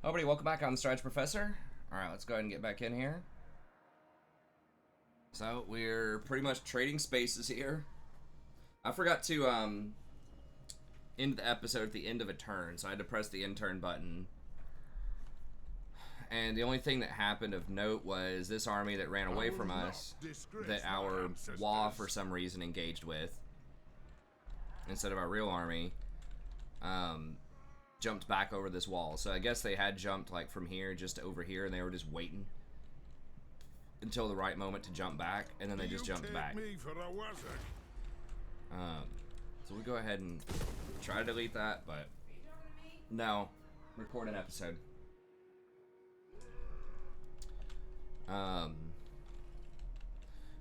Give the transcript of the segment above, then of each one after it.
Hello, everybody. Welcome back. I'm the Strategy Professor. Alright, let's go ahead and get back in here. So, we're pretty much trading spaces here. I forgot to, end the episode at the end of a turn, so I had to press the end turn button. And the only thing that happened of note was this army that ran away from us, that our WA for some reason engaged with, instead of our real army, jumped back over this wall. So I guess they had jumped like from here just over here, and they were just waiting until the right moment to jump back, and then they just jumped back. So we'll go ahead and try to delete that, but no, record an episode. So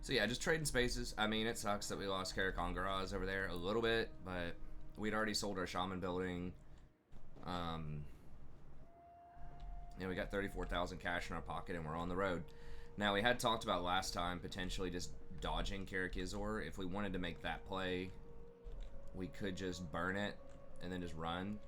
yeah, just trading spaces. I mean, it sucks that we lost Karakongaraz over there a little bit, but we'd already sold our shaman building. Yeah, we got 34,000 cash in our pocket, and we're on the road. Now, we had talked about last time potentially just dodging Karakizor. If we wanted to make that play, we could just burn it and then just run.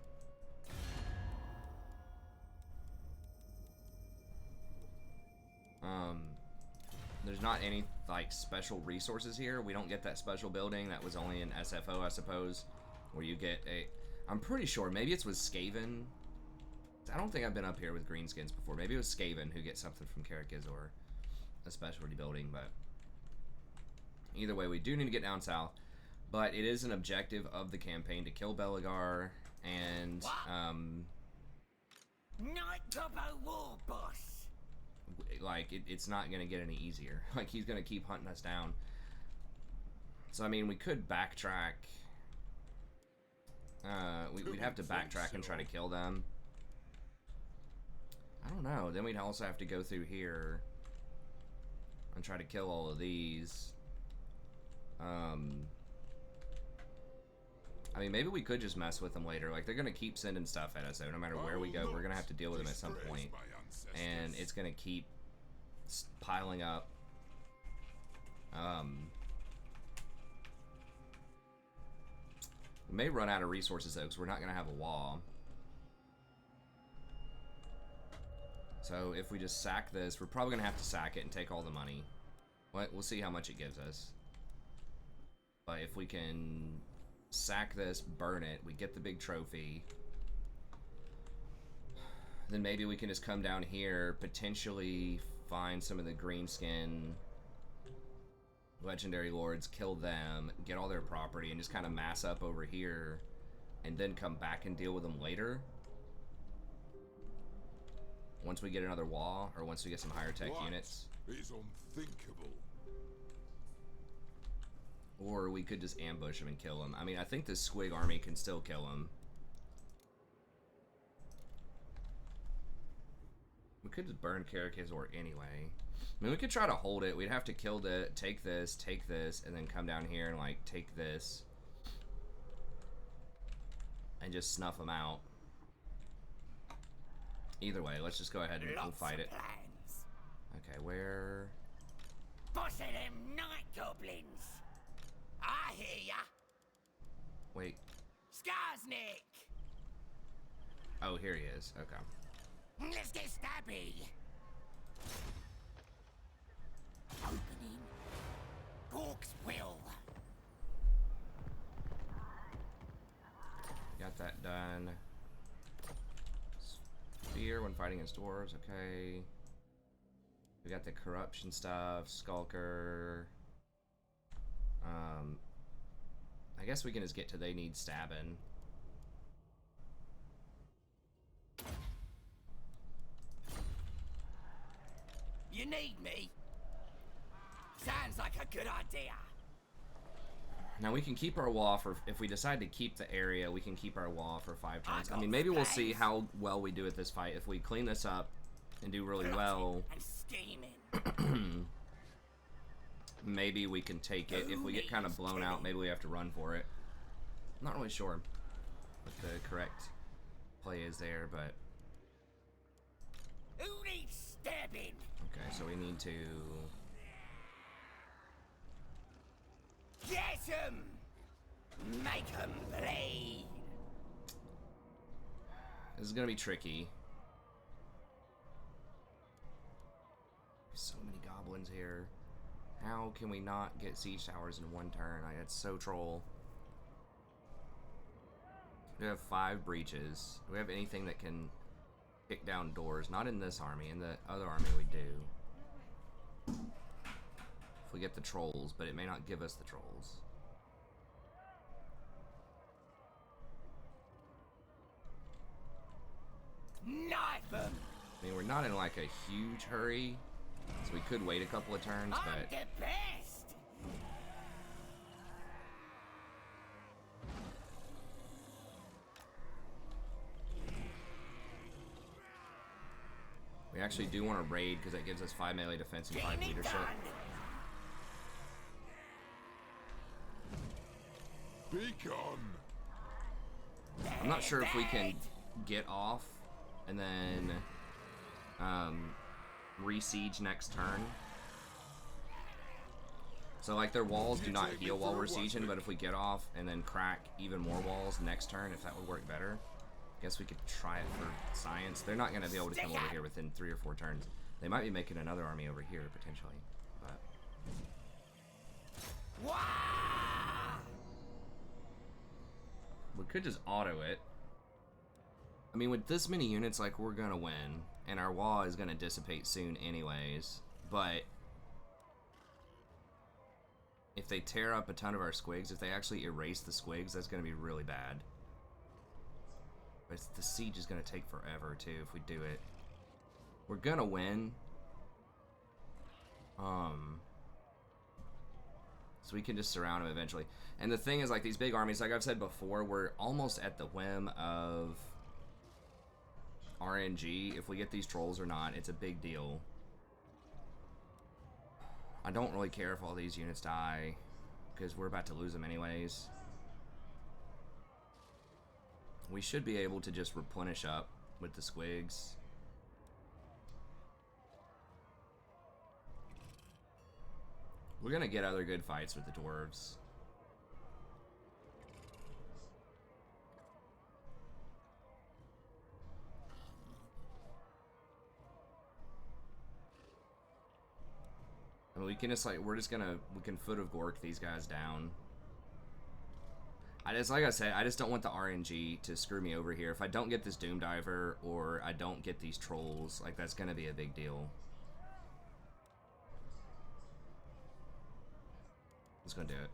There's not any like special resources here. We don't get that special building that was only in SFO, I suppose, where you get a. I'm pretty sure maybe it's with Skaven. I don't think I've been up here with Greenskins before. Maybe it was Skaven who gets something from Karakizor, a specialty building. But either way, we do need to get down south. But it is an objective of the campaign to kill Belegar and Night Topo War Boss. Like it's not gonna get any easier. Like he's gonna keep hunting us down. So I mean, we could backtrack. We'd have to backtrack and try to kill them. I don't know. Then we'd also have to go through here and try to kill all of these. I mean, maybe we could just mess with them later. Like, they're gonna keep sending stuff at us, though. No matter where we go, we're gonna have to deal with them at some point. And it's gonna keep piling up. We may run out of resources, though, because we're not gonna have a wall. So if we just sack this, we're probably gonna have to sack it and take all the money. We'll see how much it gives us. But if we can sack this, burn it, we get the big trophy, then maybe we can just come down here, potentially find some of the Greenskin legendary lords, kill them, get all their property, and just kind of mass up over here, and then come back and deal with them later. Once we get another wall, or once we get some higher tech units. Is unthinkable. Or we could just ambush him and kill him. I mean, I think this Squig army can still kill him. We could just burn Karakizor anyway. I mean, we could try to hold it. We'd have to kill the, take this, and then come down here and, like, take this. And just snuff them out. Either way, let's just go ahead and we'll fight it. Plans. Okay, where... Boss of them night goblins. I hear ya. Wait. Skarsnik. Oh, here he is. Okay. Let's get stabby. Opening. Gork's will. Got that done. Fear when fighting against dwarves, okay. We got the corruption stuff, Skulker. I guess we can just get to they need stabbing. You need me? Sounds like a good idea. Now we can keep our wall for, if we decide to keep the area, we can keep our wall for 5 turns. I mean, maybe we'll see how well we do at this fight. If we clean this up and do really well, and scheming. maybe we can take it. If we get kind of blown out, maybe we have to run for it. I'm not really sure what the correct play is there, but... Who needs stabbing? Okay, so we need to... Get him! Make him bleed! This is gonna be tricky. so many goblins here. How can we not get siege towers in one turn? Like, that's so troll. We have 5 breaches. Do we have anything that can kick down doors? Not in this army. In the other army we do. If we get the trolls, but it may not give us the trolls. Knife 'em! I mean, we're not in like a huge hurry, so we could wait a couple of turns, I'm but the best! we actually do want to raid because that gives us 5 melee defense and 5 Getting it leadership. done. Beacon! I'm not sure if we can get off and then re-siege next turn. So like their walls do not heal while we're sieging, but if we get off and then crack even more walls next turn, if that would work better, I guess we could try it for science. They're not going to be able to come over here within 3 or 4 turns. They might be making another army over here potentially, but Wah! we could just auto it. I mean, with this many units, like, we're gonna win, and our wall is gonna dissipate soon anyways, but if they tear up a ton of our squigs, if they actually erase the squigs, that's gonna be really bad. But the siege is gonna take forever, too, if we do it. We're gonna win. So we can just surround them eventually. And the thing is, like, these big armies, like I've said before, we're almost at the whim of RNG. If we get these trolls or not, it's a big deal. I don't really care if all these units die, because we're about to lose them anyways. We should be able to just replenish up with the squigs. We're gonna get other good fights with the dwarves. I mean, we can just like, we can Foot of Gork these guys down. Like I said, I just don't want the RNG to screw me over here. If I don't get this Doom Diver or I don't get these trolls, like, that's gonna be a big deal. It's gonna do it.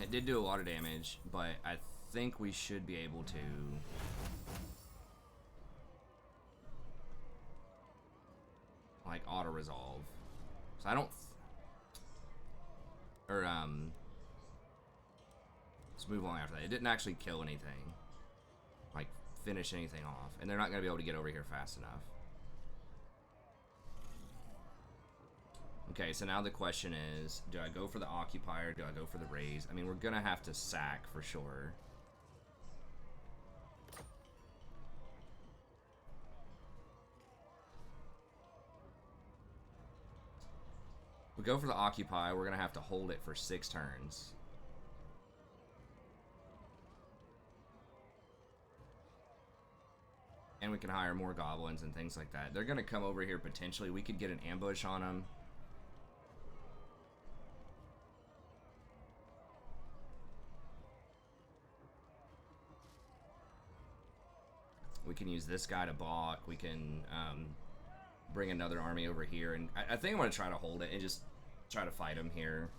It did do a lot of damage, but I think we should be able to like auto resolve. So I don't let's move on after that. It didn't actually kill anything, like finish anything off, and they're not gonna be able to get over here fast enough. Okay, so now the question is, do I go for the occupier? Do I go for the raise? I mean, we're gonna have to sack for sure. We go for the occupy, we're gonna have to hold it for 6 turns. And we can hire more goblins and things like that. They're gonna come over here potentially. We could get an ambush on them. We can use this guy to block. We can bring another army over here, and I think I'm going to try to hold it and just try to fight him here.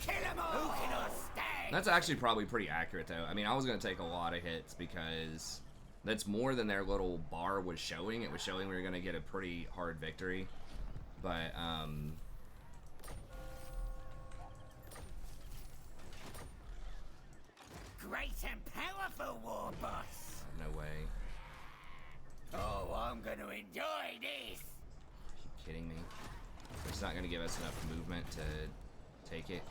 Kill 'em all! Who can I stand? That's actually probably pretty accurate, though. I mean, I was going to take a lot of hits because that's more than their little bar was showing. It was showing we were going to get a pretty hard victory. But, Great and powerful, war boss. no way. Oh, I'm gonna enjoy this. Are you kidding me? It's not going to give us enough movement to take it.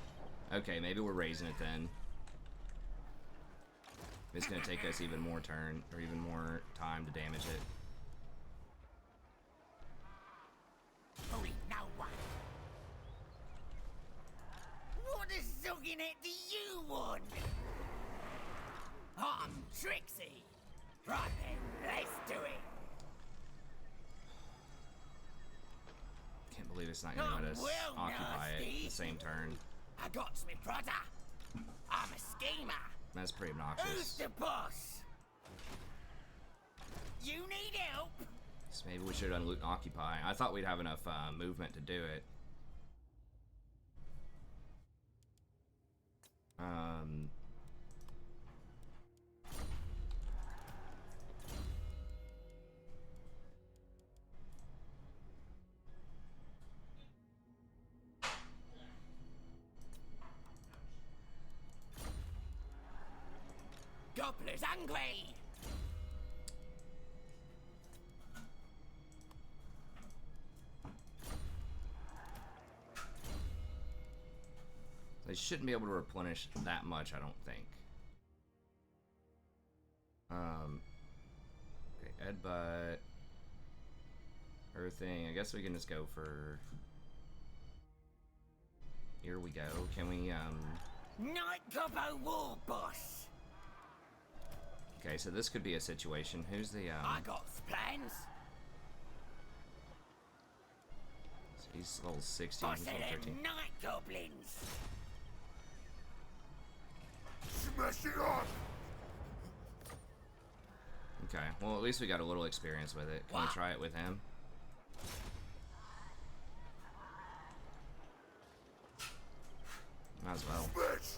Okay, maybe we're raising it then. It's going to take us even more turn, or even more time to damage it. Who is no one? What is Zugin it do you want? I'm Trixie. Right then, let's do it. Can't believe it's not gonna let us well, occupy it nasty. the same turn. I got me brother. I'm a schemer. That's pretty Who's obnoxious. the boss? You need help? So maybe we should unloot occupy. I thought we'd have enough movement to do it. Gobbler's hungry. They shouldn't be able to replenish that much, I don't think. Okay, Edbutt. Earthing. I guess we can just go for... Here we go. Can we, Night Gobbo War Boss. Okay, so this could be a situation. Who's the, I got plans. So he's level 16, Boss he's of level them 13. night goblins. Smash it on! Okay, well at least we got a little experience with it. Can we What? try it with him? Might as well. Smash!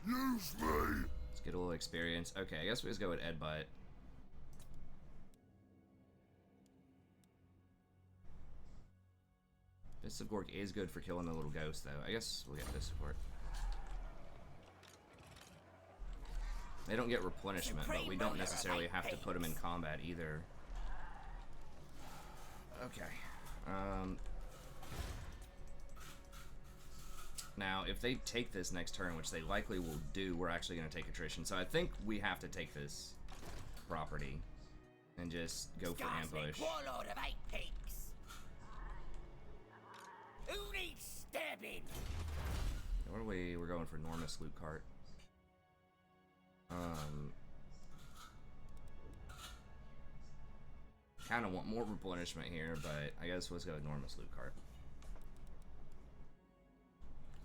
Use me! Let's get a little experience. Okay, I guess we just go with Edbutt. Fist of Gork is good for killing the little ghost, though. I guess we'll get Fist of Gork. They don't get replenishment, but we don't necessarily have to put them in combat either. Okay. Now, if they take this next turn, which they likely will do, we're actually going to take attrition. So I think we have to take this property and just go for Skarsnik, ambush. warlord of 8 peaks. Who needs stabbing? What are we? We're going for enormous loot cart. Kind of want more replenishment here, but I guess let's go enormous loot cart.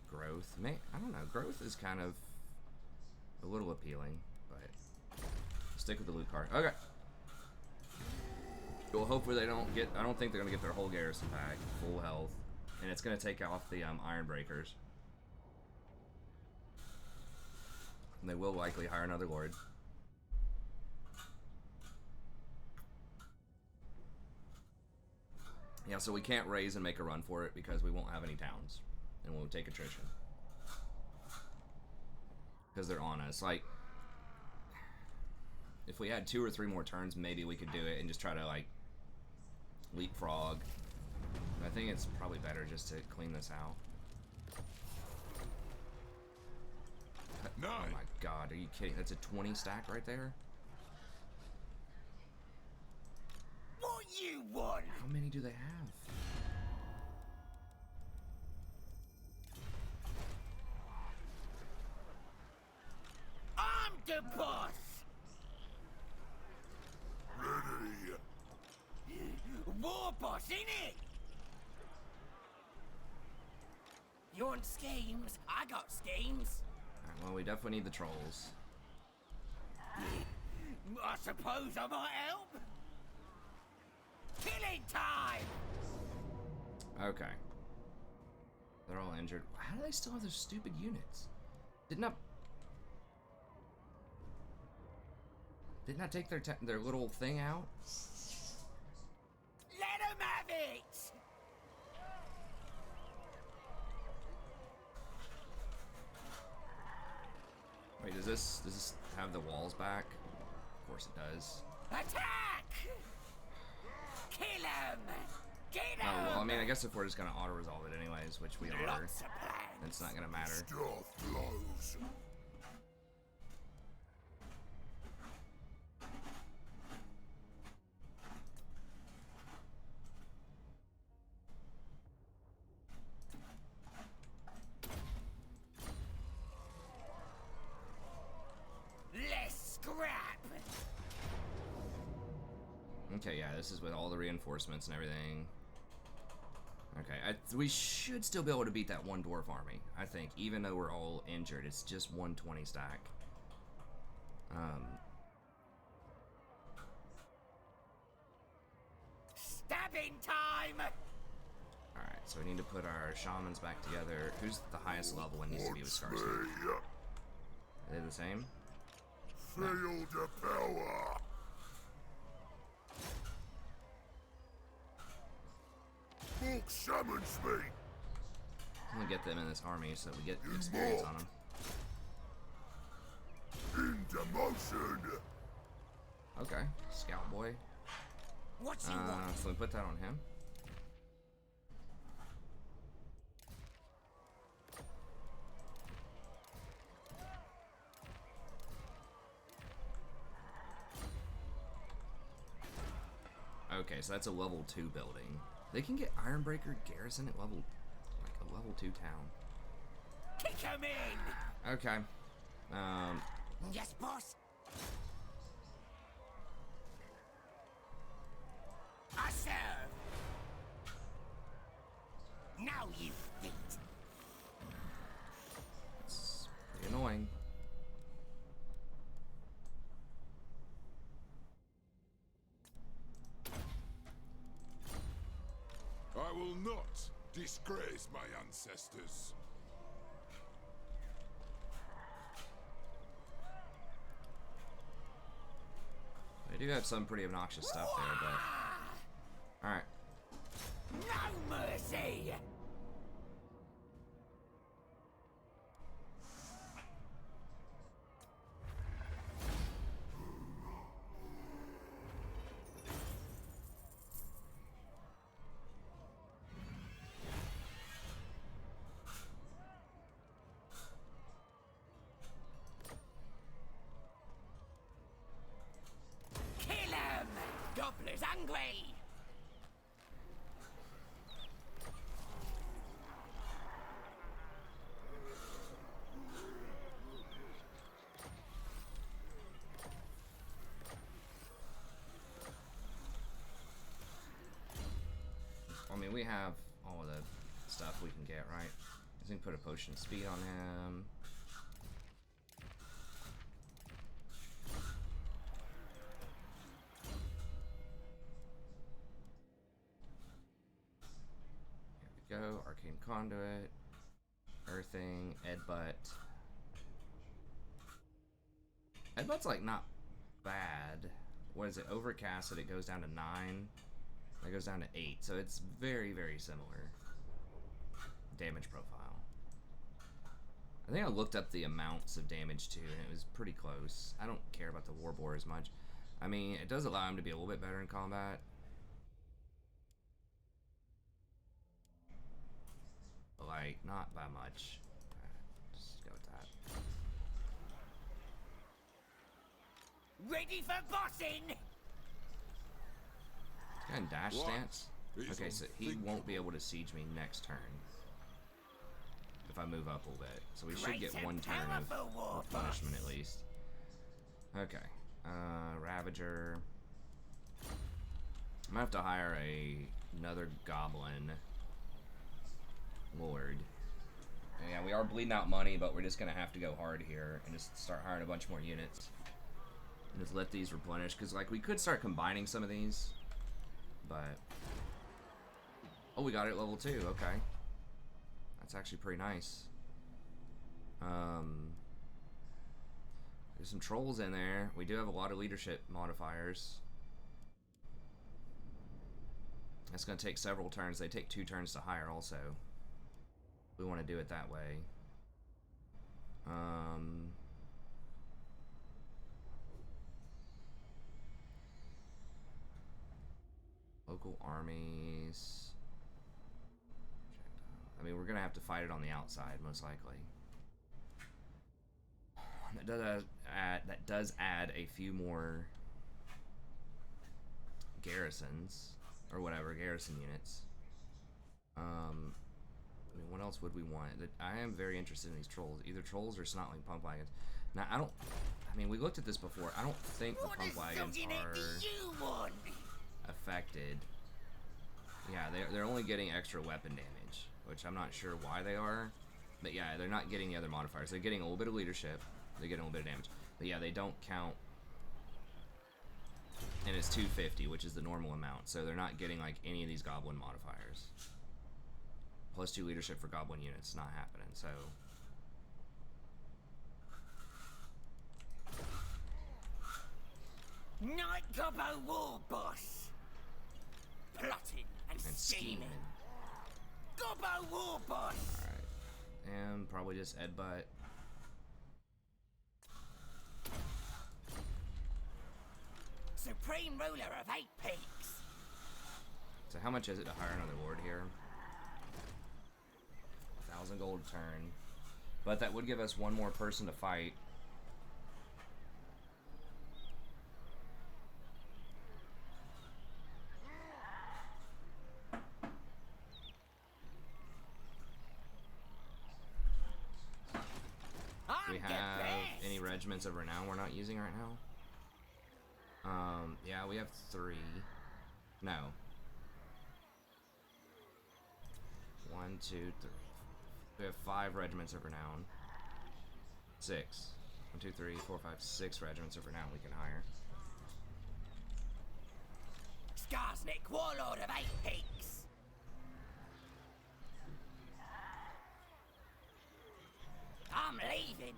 Growth, I don't know. Growth is kind of a little appealing, but stick with the loot cart. Okay. Well, hopefully they don't get. I don't think they're gonna get their whole garrison back, full health, and it's gonna take off the iron breakers. And they will likely hire another lord. Yeah, so we can't raise and make a run for it because we won't have any towns. And we'll take attrition. Because they're on us. Like, if we had 2 or 3 more turns, maybe we could do it and just try to, like, leapfrog. But I think it's probably better just to clean this out. No. Oh my god, are you kidding? That's a 20 stack right there? What you want? How many do they have? I'm the boss. Ready. War boss, innit? You want schemes? I got schemes. Alright, well, we definitely need the trolls. I suppose I might help. Killing time! Okay. They're all injured. How do they still have those stupid units? Didn't I take their little thing out? Let 'em have it! Wait, does this have the walls back? Of course it does. Attack! Kill 'em! Get 'em! Oh, well, I mean, I guess if we're just gonna auto-resolve it anyways, which we are, Lots of plans. it's not gonna matter. Stuff blows. yeah, this is with all the reinforcements and everything. Okay, we should still be able to beat that one dwarf army, I think, even though we're all injured. It's just 120 stack. Stabbing time! Alright, so we need to put our shamans back together. Who's the highest level and needs to be with Skarsnik? Are they the same? Feel the power. Book summons me. I'm gonna get them in this army so that we get experience on them. Into motion. Okay, scout boy. What's he want? So we put that on him. Okay, so that's a level 2 building. They can get Ironbreaker Garrison at level, like a level 2 town. Kick him in! Okay. Yes, boss? I serve! Now you beat! It's pretty annoying. I will not disgrace my ancestors. They do have some pretty obnoxious stuff there, but... Alright. No mercy! Kill him! Doppler's angry! I mean, we have all of the stuff we can get, right? I think put a potion of speed on him. Here we go. Arcane Conduit. Earthing. Edbutt. Edbutt's like not bad. What is it? Overcasted, it goes down to 9. That goes down to 8, so it's very, very similar damage profile. I think I looked up the amounts of damage too, and it was pretty close. I don't care about the Warbore as much. I mean, it does allow him to be a little bit better in combat. But like, not by much. Just go with that. Ready for bossing! And dash What? stance? He's Okay, so he unthinkable. won't be able to siege me next turn. If I move up a little bit. So we should get Great one and turn powerful war of punishment at least. Okay. Ravager. I'm gonna have to hire another goblin lord. And yeah, we are bleeding out money, but we're just gonna have to go hard here and just start hiring a bunch more units. And just let these replenish, because like we could start combining some of these. But oh, we got it at level 2. Okay, that's actually pretty nice. There's some trolls in there. We do have a lot of leadership modifiers. That's gonna take several turns. They take 2 turns to hire also. We want to do it that way. Local armies. I mean, we're gonna have to fight it on the outside, most likely. That does add a few more garrisons, or whatever, garrison units. I mean, what else would we want? I am very interested in these trolls. Either trolls or snotling pump wagons. Now, I mean, we looked at this before. I don't think the What pump wagons associate are do you want? affected. Yeah, they're only getting extra weapon damage, which I'm not sure why they are. But yeah, they're not getting the other modifiers. They're getting a little bit of leadership. They're getting a little bit of damage. But yeah, they don't count. And it's 250, which is the normal amount. So they're not getting like any of these goblin modifiers. +2 leadership for goblin units, not happening. So Night Gobbo War Boss. Plotting and scheming. Gobbo War Boss. Alright. And probably just Edbutt. Supreme ruler of 8 peaks. So how much is it to hire another lord here? 1,000 gold a turn. But that would give us one more person to fight. Do we have any regiments of renown we're not using right now? Yeah, we have 3. No. 1, 2, 3. We have 5 regiments of renown. 6. 1, 2, 3, 4, 5, 6 regiments of renown we can hire. Skarsnik, warlord of 8 peaks. I'm leaving.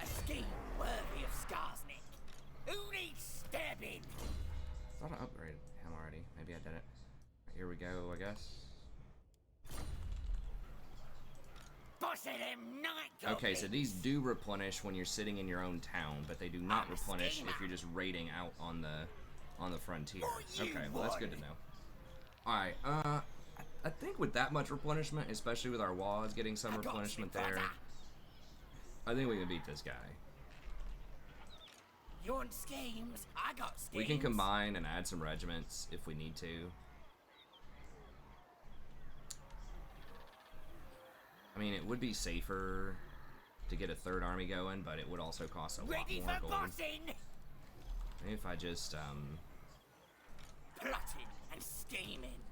A scheme worthy of Skarsnik. Who needs stabbing? I thought I upgraded him already. Maybe I didn't. Here we go, I guess. Boss of them night Okay, so these do replenish when you're sitting in your own town, but they do not replenish if you're just raiding out on the frontier. Okay, well that's good to know. Alright, I think with that much replenishment, especially with our wads getting some replenishment there, I think we can beat this guy. You want schemes? I got schemes. We can combine and add some regiments if we need to. I mean, it would be safer to get a 3rd army going, but it would also cost a lot Ready more for gold. bossing? Maybe if I just, Plotting and scheming.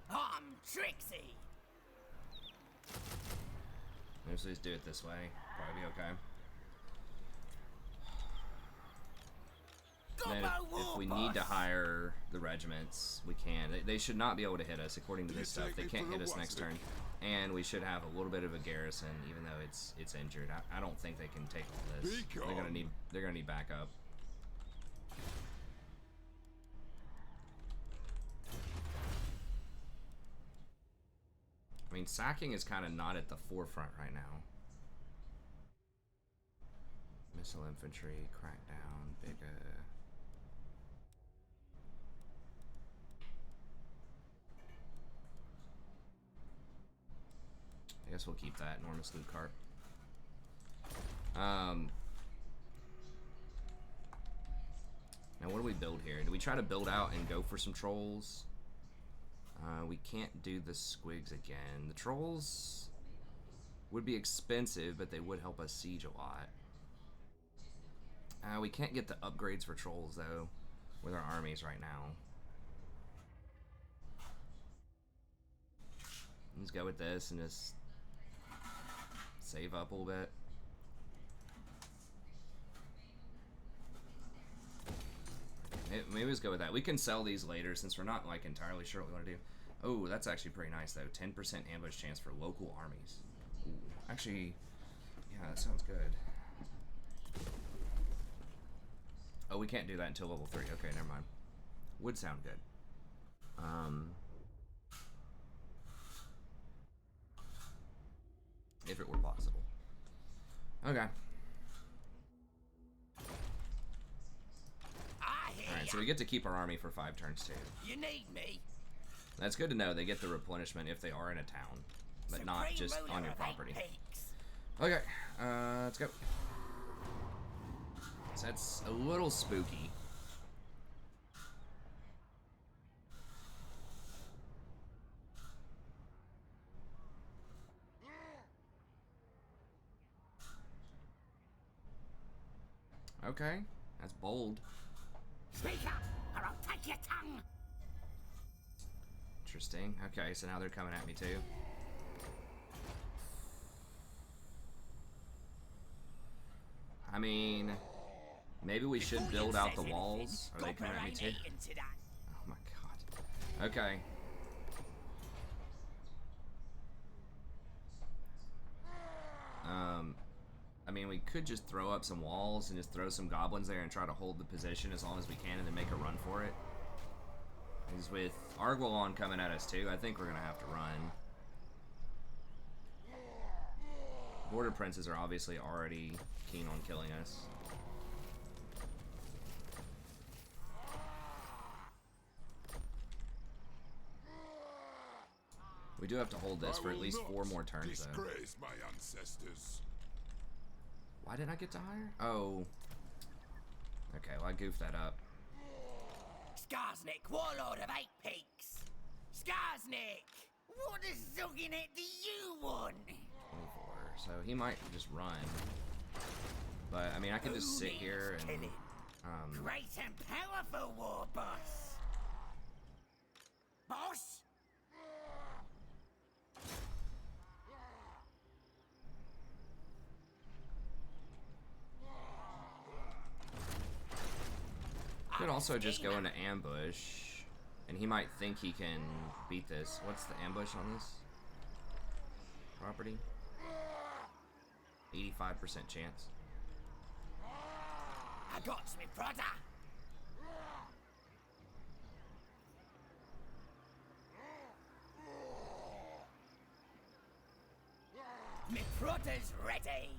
I'm Trixie. let's just do it this way. Probably be okay. Then if we need to hire the regiments, we can. They should not be able to hit us according to this stuff. They can't hit us next turn. And we should have a little bit of a garrison, even though it's injured. I don't think they can take all this. They're gonna need backup. I mean, sacking is kind of not at the forefront right now. Missile infantry, crackdown, big. I guess we'll keep that enormous loot cart. Now what do we build here? Do we try to build out and go for some trolls? We can't do the squigs again. The trolls would be expensive, but they would help us siege a lot. We can't get the upgrades for trolls though with our armies right now. Let's go with this and just save up a little bit. Maybe let's go with that. We can sell these later since we're not like entirely sure what we want to do. Oh, that's actually pretty nice though. 10% ambush chance for local armies. Ooh, actually, yeah, that sounds good. Oh, we can't do that until level 3. Okay, never mind. Would sound good. If it were possible. Okay. Alright, so we get to keep our army for 5 turns too. You need me. That's good to know. They get the replenishment if they are in a town, but not just on your property. Okay, let's go. So that's a little spooky. Okay, that's bold. Speak up, or I'll take your tongue. Interesting. Okay, so now they're coming at me too. I mean, maybe we should build out the walls. Are they coming at me too? Oh my god. Okay. I mean, we could just throw up some walls and just throw some goblins there and try to hold the position as long as we can and then make a run for it. Because with Argwalon coming at us too, I think we're going to have to run. Border Princes are obviously already keen on killing us. We do have to hold this for at least 4 more turns, though. Disgrace my ancestors. Why didn't I get to hire? Oh. Okay, well, I goofed that up. Skarsnik, warlord of 8 Peaks. Skarsnik, what a zogging it do you want? 24. So he might just run. But, I mean, I can just sit here and... Great and powerful war boss. Boss? Could also just go into ambush, and he might think he can beat this. What's the ambush on this property? 85% chance. I got me brother. Me brother's ready.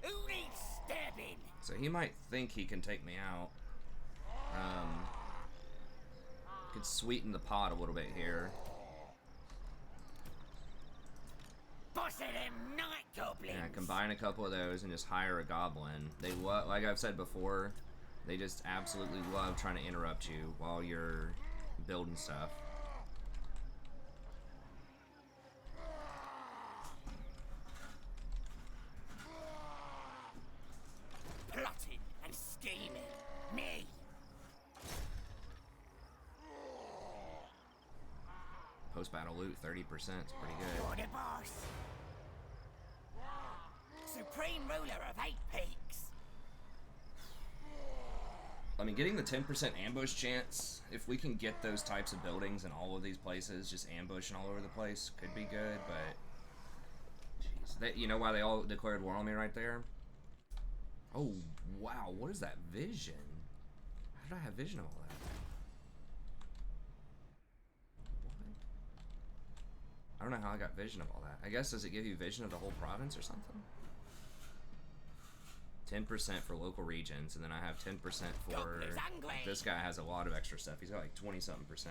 Who needs stabbing? So he might think he can take me out. Could sweeten the pot a little bit here. Boss of them night goblins. Yeah, combine a couple of those and just hire a goblin. They like I've said before, they just absolutely love trying to interrupt you while you're building stuff. Plotting and scheming. Me. Post-battle loot, 30%, it's pretty good. You're the boss. Supreme ruler of 8 Peaks. I mean, getting the 10% ambush chance, if we can get those types of buildings in all of these places, just ambushing all over the place, could be good, but... Jeez. You know why they all declared war on me right there? Oh, wow, what is that vision? How did I have vision of all that? What? I don't know how I got vision of all that. I guess, does it give you vision of the whole province or something? 10% for local regions, and then I have 10% for... This guy has a lot of extra stuff. He's got like 20-something%.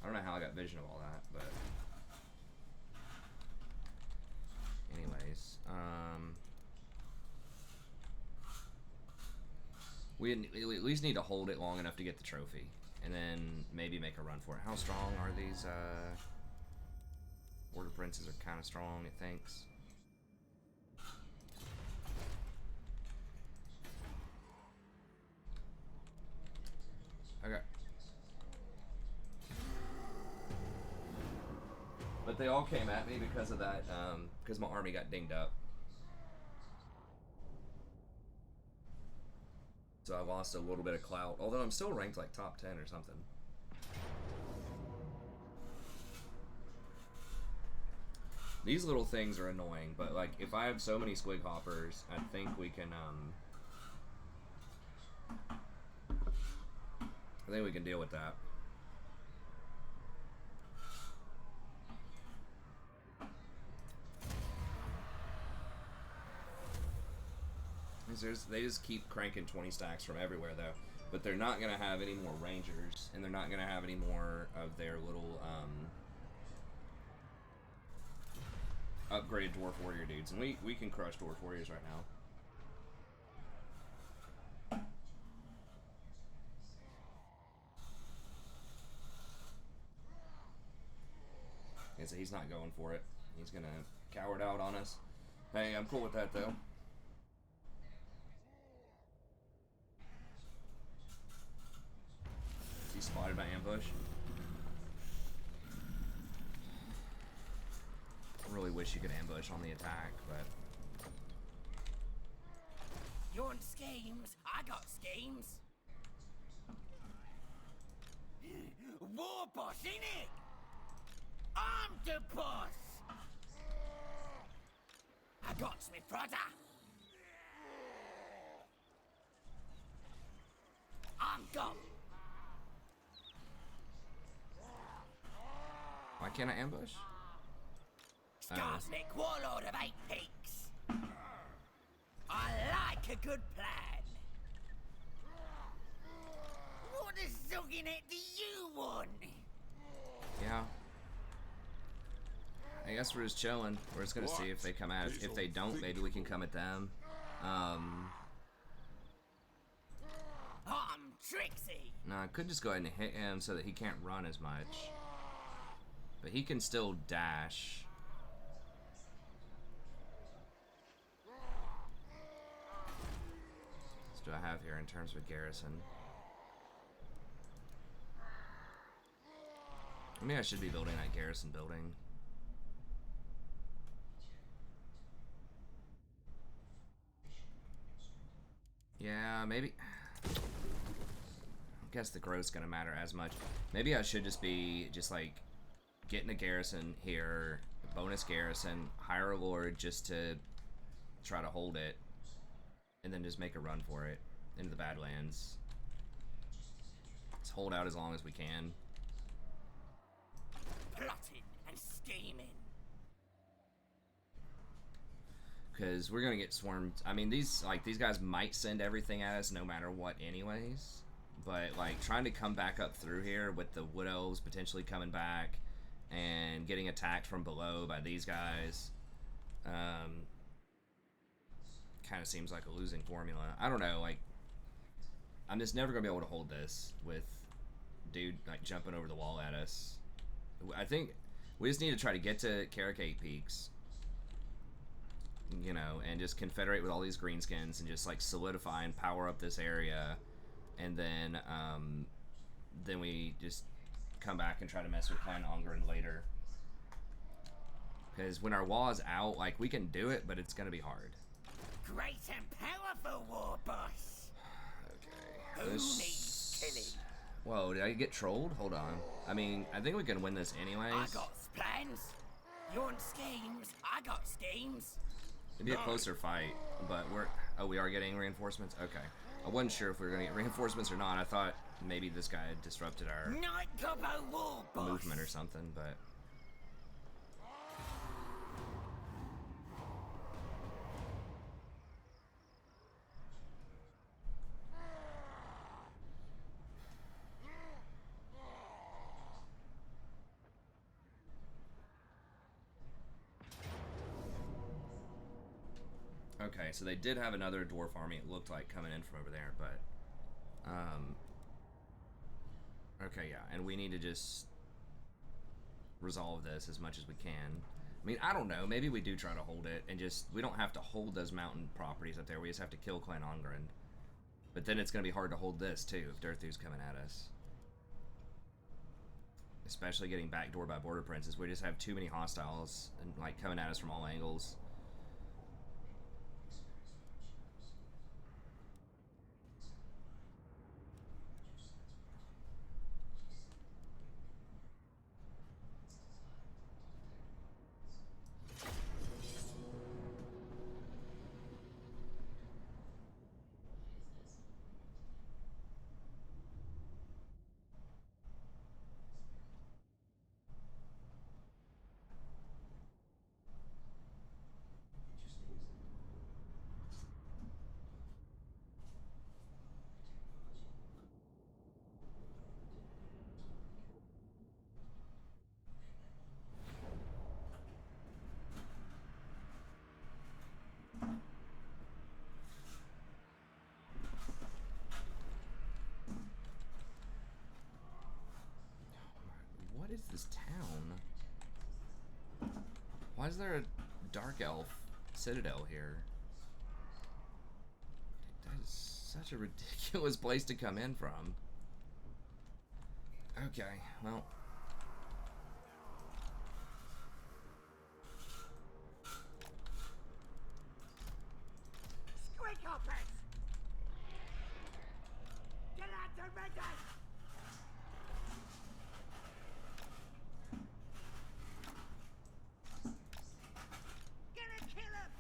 I don't know how I got vision of all that, but... Anyways, we at least need to hold it long enough to get the trophy, and then maybe make a run for it. How strong are these, Border Princes are kind of strong, it thinks. Okay. But they all came at me because of that, because my army got dinged up. So I lost a little bit of clout, although I'm still ranked like top 10 or something. These little things are annoying, but like if I have so many squig hoppers, I think we can deal with that. They just keep cranking 20 stacks from everywhere though, but they're not gonna have any more rangers, and they're not gonna have any more of their little upgraded dwarf warrior dudes, and we can crush dwarf warriors right now. And so he's not going for it. He's gonna coward out on us. Hey, I'm cool with that though. He's spotted by ambush. I really wish you could ambush on the attack, but... You want schemes? I got schemes. War boss, innit? I'm the boss. I got me brother. I'm gone. Why can't I ambush? Skarsnik, warlord of 8 peaks. I like a good plan. What a zugginet do you want? Yeah. I guess we're just chilling. We're just gonna see if they come at us. If they don't, maybe we can come at them. I'm Trixie. No, I could just go ahead and hit him so that he can't run as much. But he can still dash. What do I have here in terms of a garrison? I mean, I should be building that garrison building. Yeah, maybe. I guess the growth's gonna matter as much. Maybe I should just be like getting a garrison here, bonus garrison, hire a lord just to try to hold it, and then just make a run for it into the Badlands. Let's hold out as long as we can. Plotting and scheming. Because we're gonna get swarmed. I mean, these guys might send everything at us no matter what anyways. But like trying to come back up through here with the wood elves potentially coming back and getting attacked from below by these guys, kind of seems like a losing formula. I don't know, like I'm just never gonna be able to hold this with dude like jumping over the wall at us. I think we just need to try to get to Caracate Peaks, you know, and just confederate with all these greenskins and just like solidify and power up this area, and then we just come back and try to mess with Clan Ongren later. Because when our wall is out, like we can do it, but it's gonna be hard. Great and powerful war boss. Okay. Who needs killing? Whoa, did I get trolled? Hold on. I mean, I think we can win this anyways. I got plans. You want schemes? I got schemes. It'd be a closer fight, but we are getting reinforcements? Okay. I wasn't sure if we were gonna get reinforcements or not. I thought maybe this guy had disrupted our Night Gobbo war boss. movement or something, but... Okay, so they did have another dwarf army, it looked like, coming in from over there, but... okay, yeah, and we need to just resolve this as much as we can. I mean, I don't know, maybe we do try to hold it, and just... We don't have to hold those mountain properties up there, we just have to kill Clan Ongren. But then it's going to be hard to hold this, too, if Durthu's coming at us. Especially getting backdoored by Border Princes. We just have too many hostiles, and like, coming at us from all angles. What is this town? Why is there a dark elf citadel here? That is such a ridiculous place to come in from. Okay, well. Squidhoppers! Get out to ready! Gonna kill him!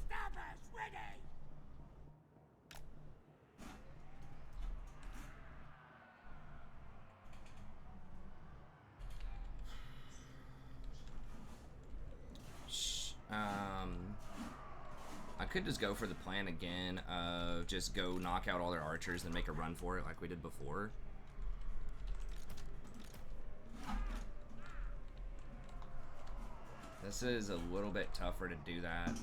Stabbers ready! I could just go for the plan again of just go knock out all their archers and make a run for it like we did before. This is a little bit tougher to do that.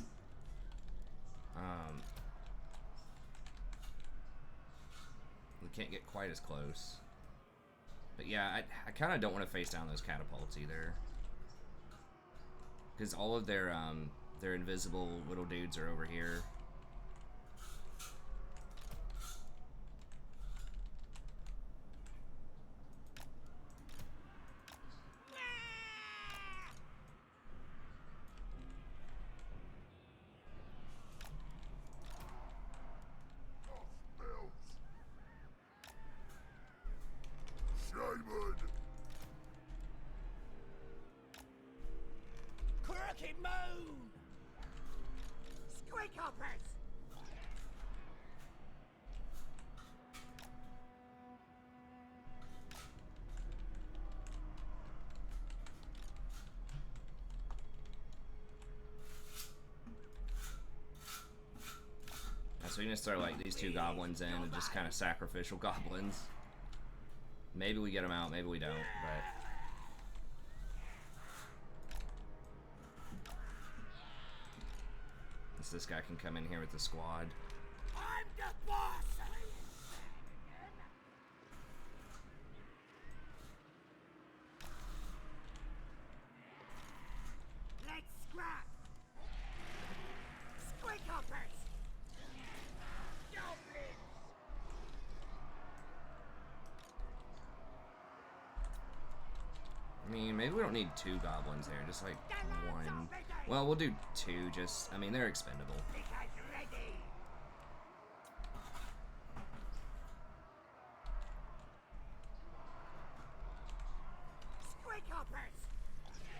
We can't get quite as close. But yeah, I kind of don't want to face down those catapults either. Because all of their invisible little dudes are over here. Crooked moon! Squidhoppers! So we can just throw like these two goblins in and just kind of sacrificial goblins. Maybe we get them out, maybe we don't, but... This guy can come in here with the squad. I'm the boss! Let's scrap! Squidhoppers! Goblins! I mean, maybe we don't need two goblins there, just like one. Well, we'll do two, just, I mean, they're expendable.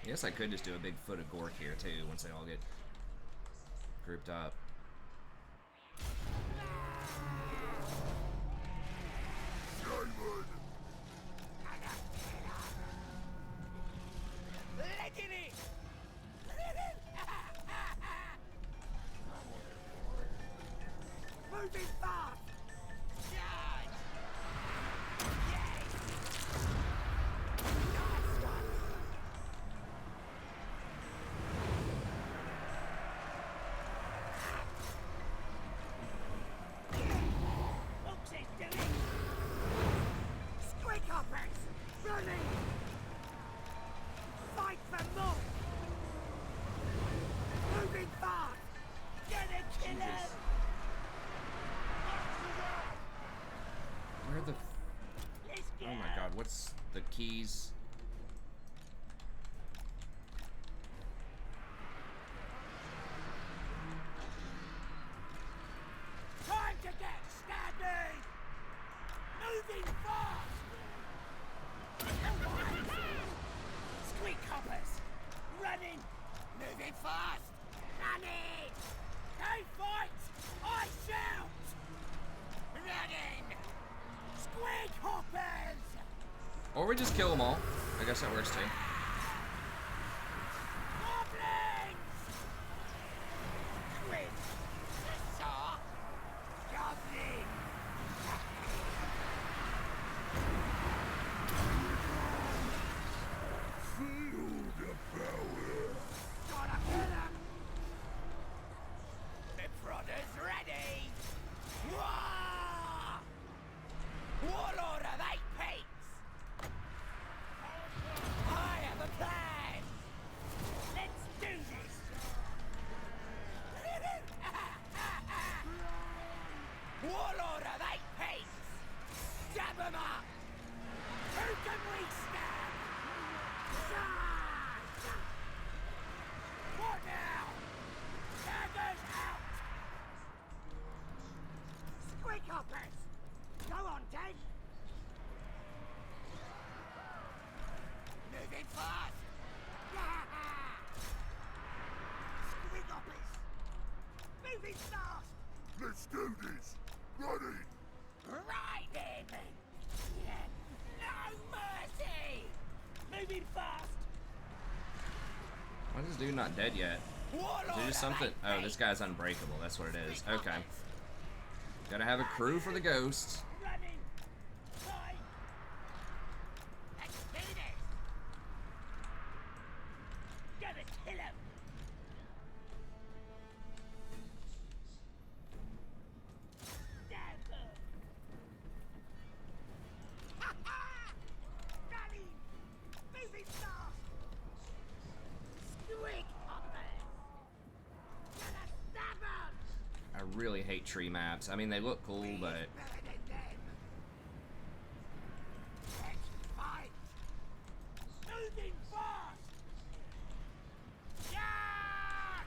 I guess I could just do a big foot of Gork here too, once they all get grouped up. Moving fast! Charge! Yes! Nice one! Hooks is doing! Squidhoppers! Running! Fight for more! Moving fast! Gonna kill him! Where the... Oh my god, what's the keys? Time to get stabbing! Moving fast! Squidhoppers! Running! Moving fast! Running! They fight! I shout! Running! Squidhoppers! Or we just kill them all. I guess that works too. Goblins! Squid! Saw! Goblin! Feel the power. Gotta kill him! The brother's ready! Wah! Warlord of 8 peaks! I Moving fast! Squig hoppers! Moving fast! Let's do this! Running! Right then! No mercy! Moving fast! Why is this dude not dead yet? Is there just something? Oh, this guy's unbreakable. That's what it is. Okay. Gotta have a crew for the ghost. Running! Fight! Let's do this! Gonna kill him! Damn good! Ha ha! Running! Moving fast! Squig hoppers! Gonna stab him! I really hate tree maps. I mean, they look cool, but Better than them. Let's fight! Moving fast! Yes!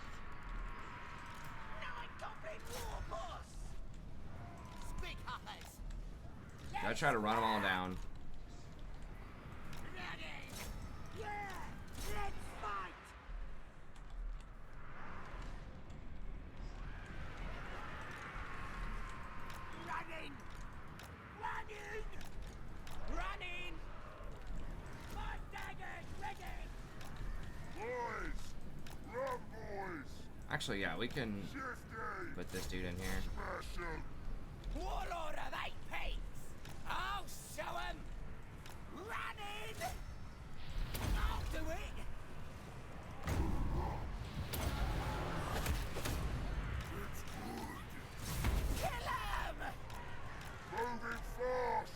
Nine Goblin War Boss! Squig hoppers! gotta try to run them all down. Ready! Yeah! Let's fight! Running! Running! Running! My daggers ready! Boys! Run, boys! Actually, yeah, we can Shifty! put this dude in here. Smash 'em! Warlord of 8 peaks! I'll show 'em! Running! I'll do it! Kill 'em! Moving fast!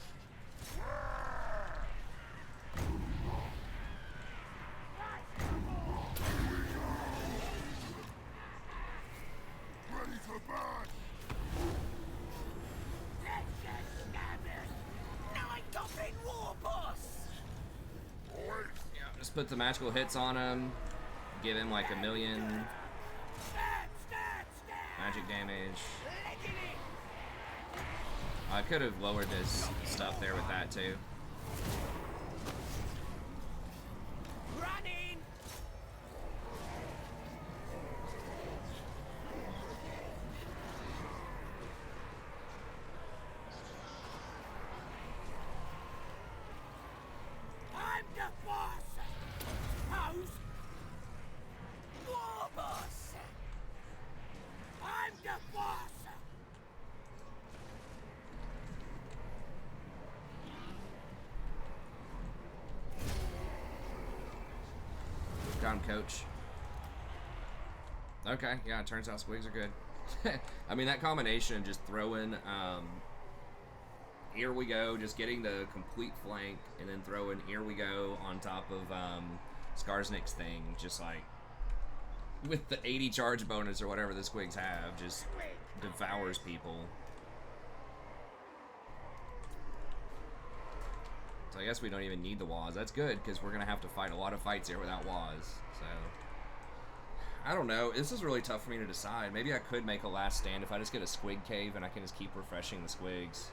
Ready for bash! Let's get scabbers! Nine Goblin War Boss! Boys! Yeah, just put the magical hits on him. Give him like 1,000,000 Stab, stab, stab! magic damage. Licking it! I could have lowered this stuff there with that too. Running! I'm the boss! House! War boss! I'm the boss! Got him, coach. Okay, yeah, it turns out squigs are good. I mean, that combination of just throwing, here we go, just getting the complete flank, and then throwing here we go on top of Skarsnik's thing, just like, with the 80 charge bonus or whatever the squigs have, just devours people. So I guess we don't even need the Waz. That's good, because we're going to have to fight a lot of fights here without Waz. So, I don't know. This is really tough for me to decide. Maybe I could make a last stand if I just get a squig cave and I can just keep refreshing the squigs.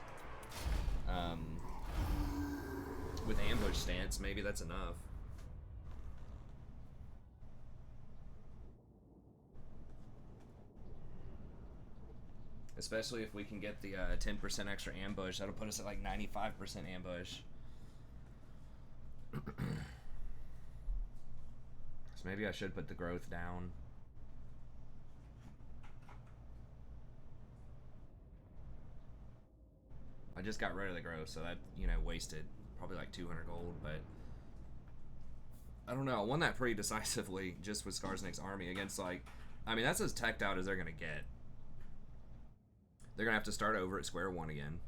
With ambush stance, maybe that's enough. Especially if we can get the 10% extra ambush. That'll put us at like 95% ambush. So maybe I should put the growth down. I just got rid of the growth, so that, you know, wasted probably like 200 gold, but I don't know. I won that pretty decisively just with Skarsnik's army against, like, I mean, that's as teched out as they're gonna get. They're gonna have to start over at square one again.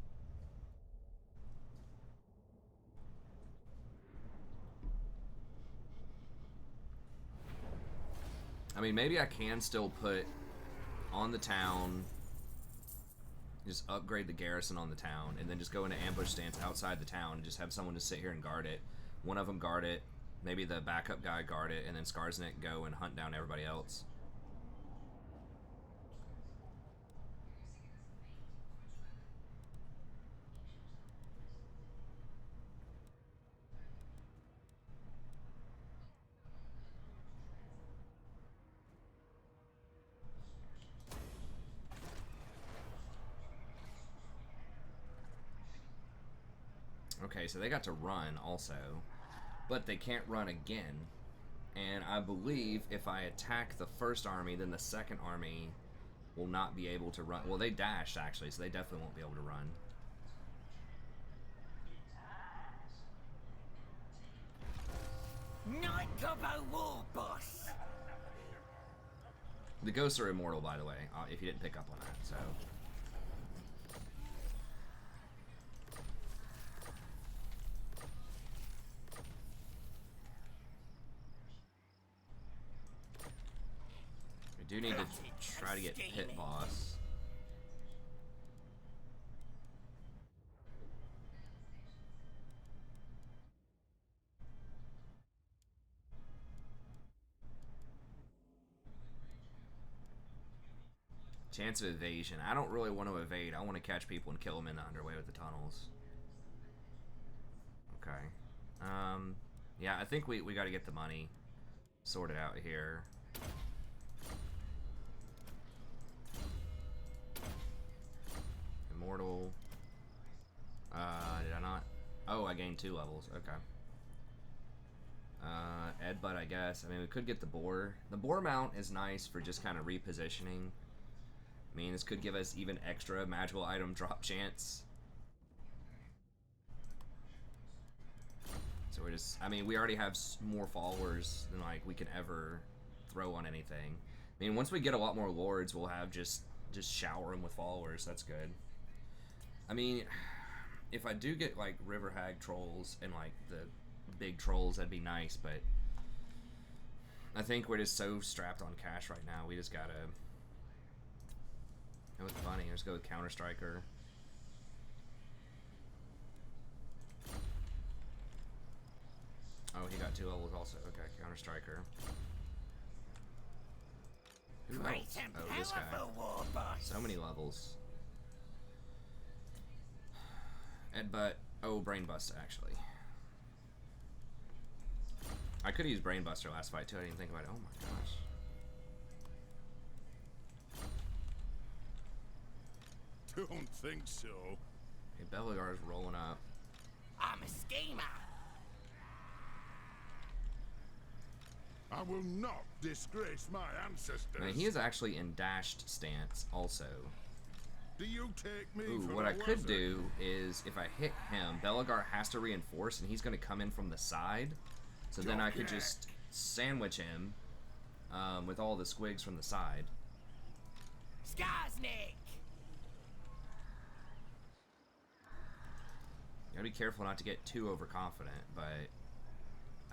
I mean, maybe I can still put on the town, just upgrade the garrison on the town, and then just go into ambush stance outside the town and just have someone just sit here and guard it. One of them guard it, maybe the backup guy guard it, and then Skarsnik go and hunt down everybody else. Okay, so they got to run also, but they can't run again. And I believe if I attack the first army, then the second army will not be able to run. Well, they dashed actually, so they definitely won't be able to run. Night Gobbo War Boss. The ghosts are immortal, by the way, if you didn't pick up on that, so. We do need to try to get Pit Boss. Chance of evasion. I don't really want to evade. I want to catch people and kill them in the underway with the tunnels. Okay. Yeah, I think we got to get the money sorted out here. Immortal. Did I not? Oh, I gained 2 levels. Okay. Edbutt, I guess. I mean, we could get the boar. The boar mount is nice for just kind of repositioning. I mean, this could give us even extra magical item drop chance. So we're just, I mean, we already have more followers than, like, we can ever throw on anything. I mean, once we get a lot more lords, we'll have just shower them with followers. That's good. I mean, if I do get, like, river hag trolls and, like, the big trolls, that'd be nice, but I think we're just so strapped on cash right now, we just gotta go with Bunny. Let's go with Counter Striker. Oh, he got 2 levels also. Okay, Counter Striker. Who else? Oh, this guy. So many levels. Edbutt. Oh, Brain Buster, actually. I could have used Brain Buster last fight, too. I didn't think about it. Oh, my gosh. Don't think so. Okay, Belegar is rolling up. I'm a schemer. I will not disgrace my ancestors. I mean, he is actually in dashed stance, also. Do you take me Ooh, for what a I could wizard? do is, if I hit him, Belegar has to reinforce, and he's going to come in from the side. So then I could just sandwich him with all the squigs from the side. Skarsnik. Gotta be careful not to get too overconfident, but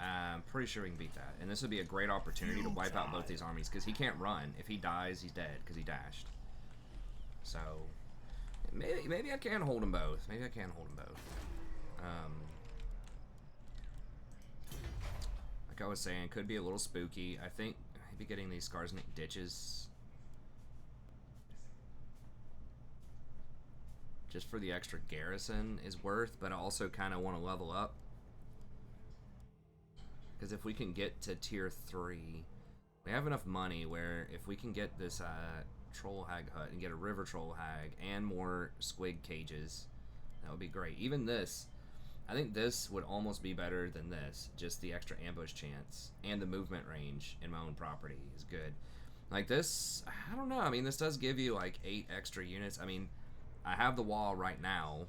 I'm pretty sure we can beat that. And this would be a great opportunity to wipe out both these armies, because he can't run. If he dies, he's dead, because he dashed. So, maybe I can hold them both. Maybe I can hold them both. Like I was saying, could be a little spooky. I think maybe getting these Skarsnik ditches just for the extra garrison is worth, but I also kind of want to level up. Because if we can get to tier 3, we have enough money where if we can get this troll hag hut and get a river troll hag and more squig cages, that would be great. Even this, I think this would almost be better than this. Just the extra ambush chance and the movement range in my own property is good. Like this, I don't know. I mean, this does give you like 8 extra units. I mean, I have the wall right now.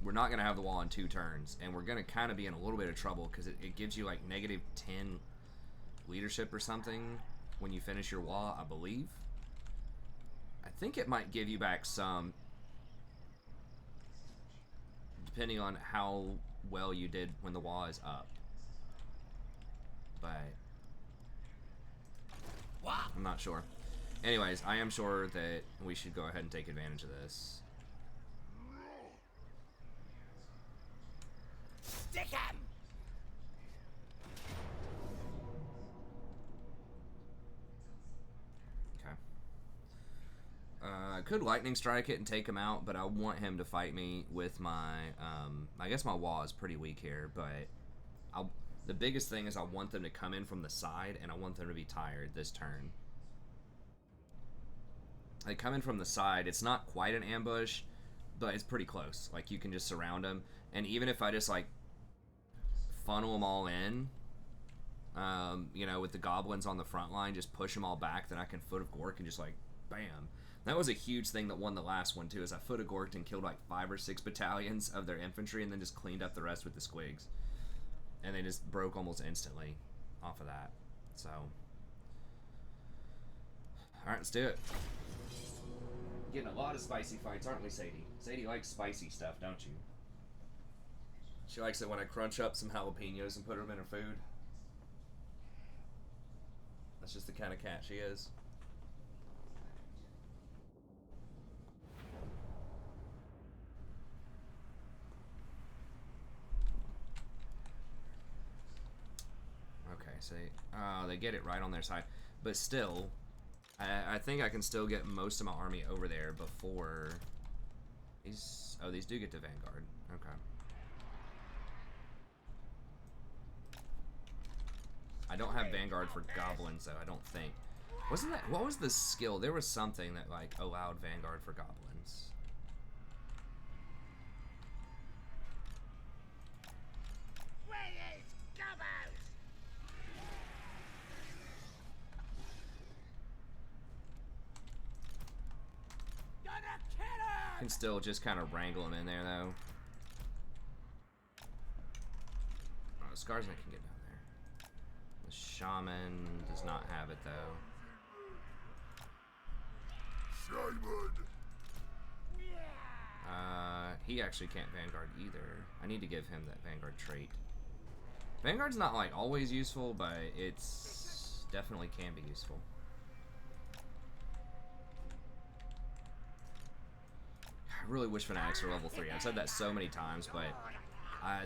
We're not going to have the wall in 2 turns, and we're going to kind of be in a little bit of trouble because it gives you like -10 leadership or something when you finish your wall, I believe. I think it might give you back some, depending on how well you did when the wall is up. But I'm not sure. Anyways, I am sure that we should go ahead and take advantage of this. Stick 'em. Okay. I could lightning strike it and take him out, but I want him to fight me with my, I guess my wall is pretty weak here, but the biggest thing is I want them to come in from the side, and I want them to be tired this turn. They come in from the side. It's not quite an ambush, but it's pretty close. Like, you can just surround them, and even if I just like funnel them all in, you know, with the goblins on the front line, just push them all back, then I can Foot of Gork and just like bam. That was a huge thing that won the last one too, is I Foot of Gorked and killed like 5 or 6 battalions of their infantry, and then just cleaned up the rest with the squigs, and they just broke almost instantly off of that. So alright, let's do it. Getting a lot of spicy fights, aren't we, Sadie? Sadie likes spicy stuff, don't you? She likes it when I crunch up some jalapenos and put them in her food. That's just the kind of cat she is. Okay, so they get it right on their side. But still, I think I can still get most of my army over there before these... Oh, these do get to Vanguard. Okay. I don't have Vanguard for Goblins, though, I don't think. Wasn't that... What was the skill? There was something that, like, allowed Vanguard for Goblins. Can still just kind of wrangle him in there, though. Oh, Skarsnik can get down there. The Shaman does not have it, though. He actually can't Vanguard either. I need to give him that Vanguard trait. Vanguard's not, like, always useful, but it's definitely can be useful. I really wish Fanatics were level 3. I've said that so many times, but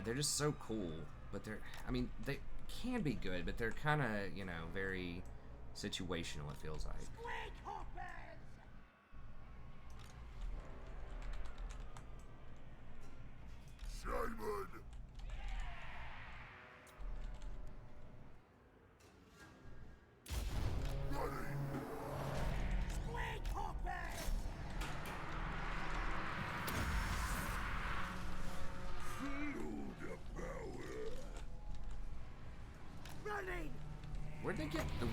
they're just so cool. But they're, I mean, they can be good, but they're kind of, you know, very situational, it feels like.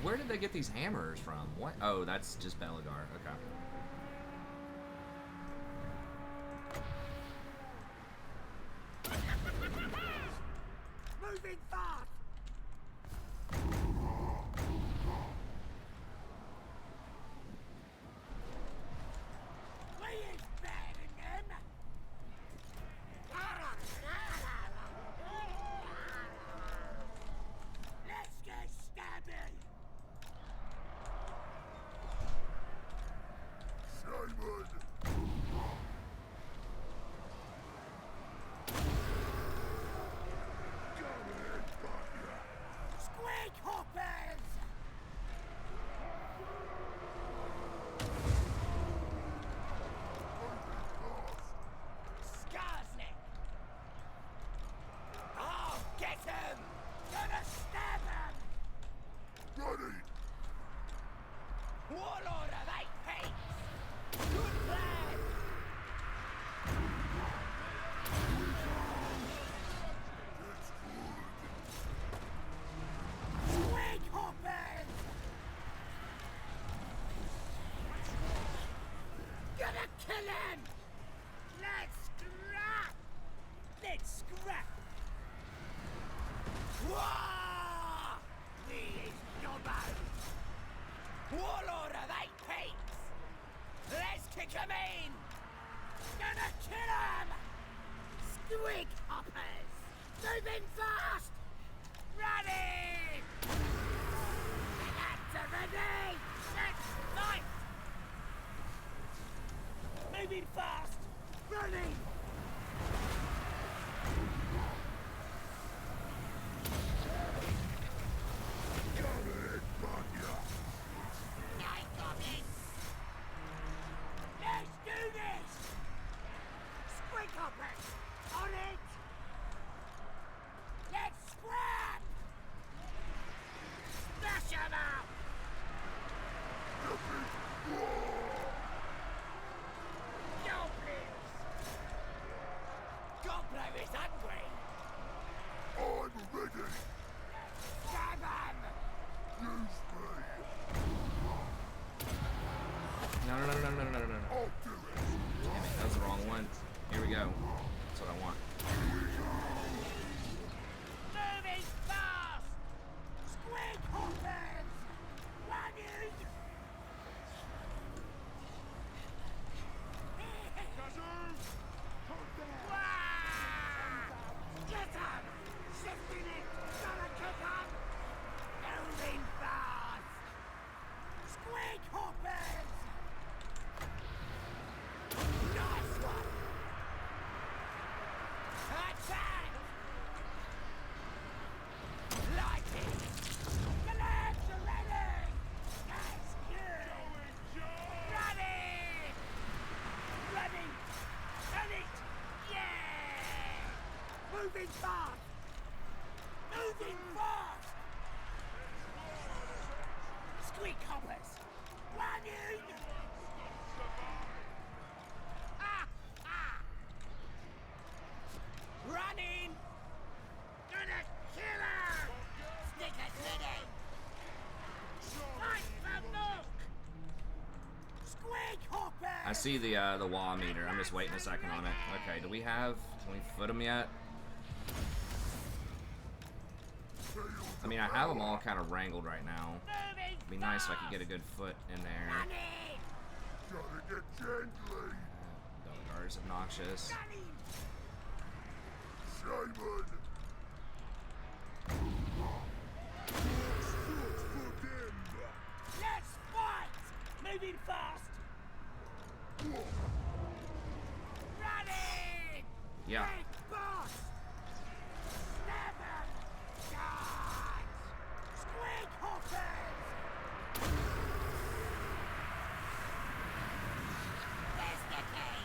Where did they get these hammers from? What? Oh, that's just Belegar. Okay. Moving fast. Skarsnik! Oh, get him! Gonna stab him! Ready! Warlord of 8 peaks! Good plan! Swing hoppers! Gonna kill him! Let's scrap! Let's scrap! Wah! He is nobody! Warlord of 8 peaks! Let's kick him in! Gonna kill him! Squig hoppers! Moving fast! Running! Activity! Let's fight! Moving fast! fast! Moving fast! Squeak hoppers! Running! Ah! Ah! Running! Gonna kill her! Stickers ready! Fight for milk! Squeak hoppers! I see the wah meter. I'm just waiting a second on it. Okay, do we have? Can we foot them yet? I mean, I have them all kind of wrangled right now. It'd be nice if I could get a good foot in there. Gotta get gently. Belegar's obnoxious. Simon. Let's fight! Moving fast! Running! Yeah. Big boss! Stab 'em! Charge! Squig hoppers! Where's the key?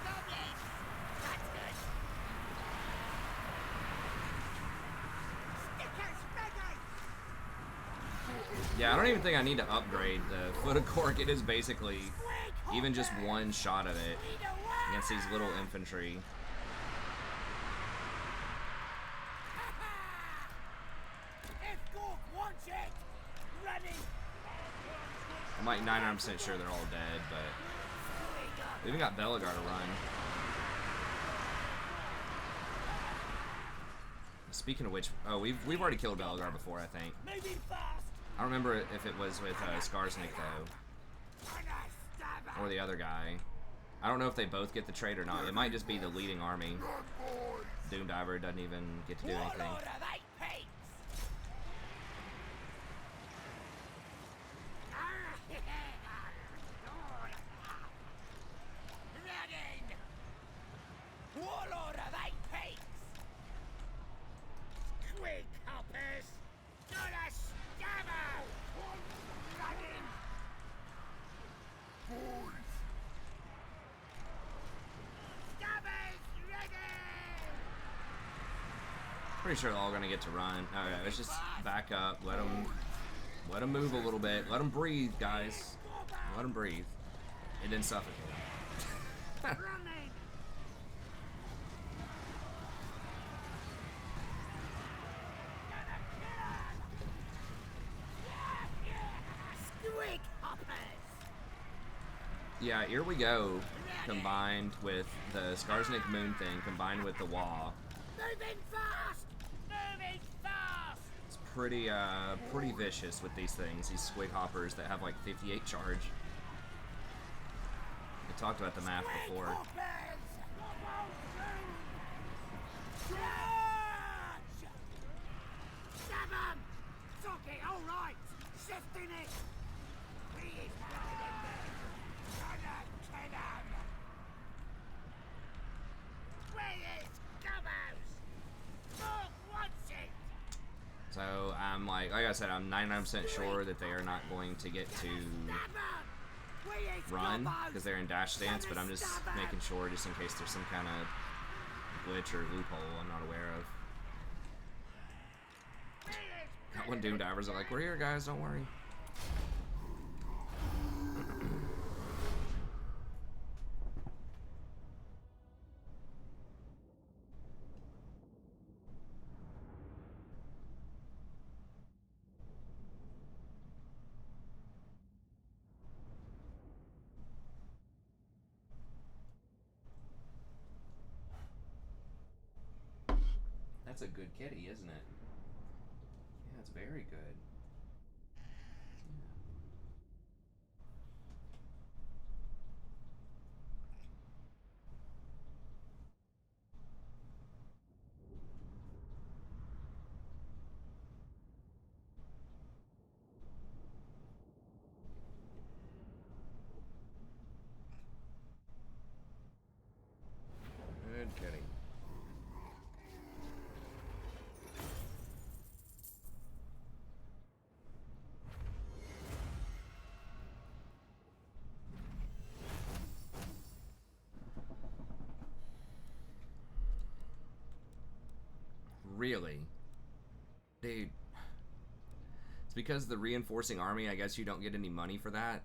Goblins! That's good! Stickers ready! Yeah, I don't even think I need to upgrade the foot of cork. It is basically even just one shot of it against these little infantry. If Gork wants it! Running! I'm like 99% sure they're all dead, but we even got Belegar to run. Speaking of which, oh, we've already killed Belegar before, I think. Moving fast! I don't remember if it was with Skarsnik though, or the other guy. I don't know if they both get the trait or not. It might just be the leading army. Doomdiver doesn't even get to do anything. Warlord of 8 pigs! Running! Warlord of 8 pigs! Squig hoppers! Gonna stab 'em! Running! Boys. Stabbers ready! Pretty sure they're all gonna get to run. All right, let's just back up. Let them move a little bit. Let them breathe, guys. Let them breathe. It didn't suffocate them. Running! Gonna kill 'em! Squig hoppers! Yeah, here we go. Combined with the Skarsnik moon thing, combined with the wah. Moving fast! Moving fast! It's pretty vicious with these things. These squig hoppers that have like 58 charge. We talked about the math before. Charge! Stab 'em! Socket, all right! Shifting it! Please, gonna kill 'em! Where is Gobos? Mark wants it! So I'm like I said, I'm 99% sure that they are not going to get to Stab 'em! Where is run Gobos? because they're in dash stance, but I'm just making sure just in case there's some kind of glitch or loophole I'm not aware of. Where is That one Doomdivers are like, we're here guys, don't worry. That's a good kitty, isn't it? Yeah, it's very good. Good kitty. Really? Dude. It's because the reinforcing army, I guess you don't get any money for that?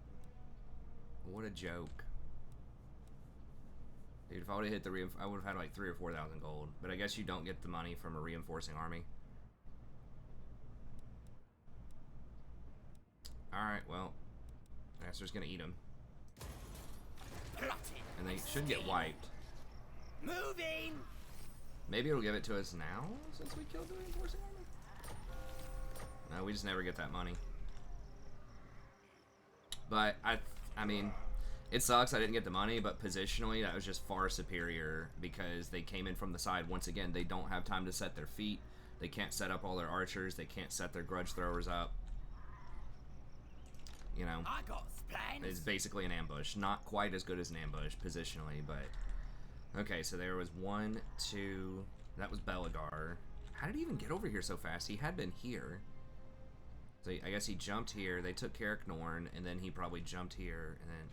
What a joke. Dude, if I would have hit the I would have had like 3,000 or 4,000 gold. But I guess you don't get the money from a reinforcing army. Alright, well. I guess we're just gonna eat them. And they should get wiped. Moving! Maybe it'll give it to us now, since we killed the reinforcing army? No, we just never get that money. But, I mean, it sucks I didn't get the money, but positionally, that was just far superior because they came in from the side. Once again, they don't have time to set their feet. They can't set up all their archers. They can't set their grudge throwers up. You know, I got plans. it's basically an ambush. Not quite as good as an ambush positionally, but... Okay, so there was 1, 2... That was Belegar. How did he even get over here so fast? He had been here. So I guess he jumped here. They took Carrick Norn, and then he probably jumped here, and then...